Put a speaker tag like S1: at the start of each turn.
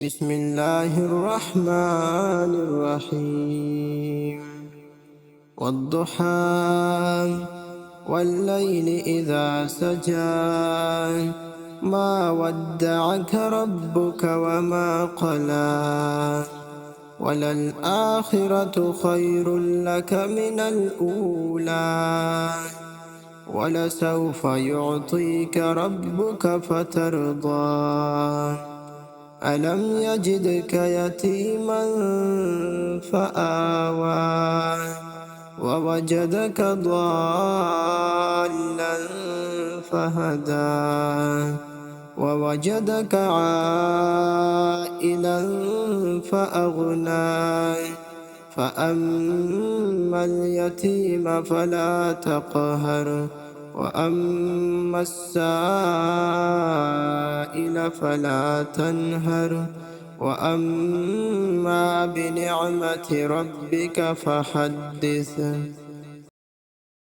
S1: بسم الله الرحمن الرحيم والضحى والليل إذا سجى ما ودعك ربك وما قلى وللآخرة خير لك من الأولى ولسوف يعطيك ربك فترضى ألم يجدك يتيما فآوى ووجدك ضالا فهدى ووجدك عائلا فأغنى فأما اليتيم فلا تقهر وأما السائل فلا تنهر وأما بنعمة ربك فحدث.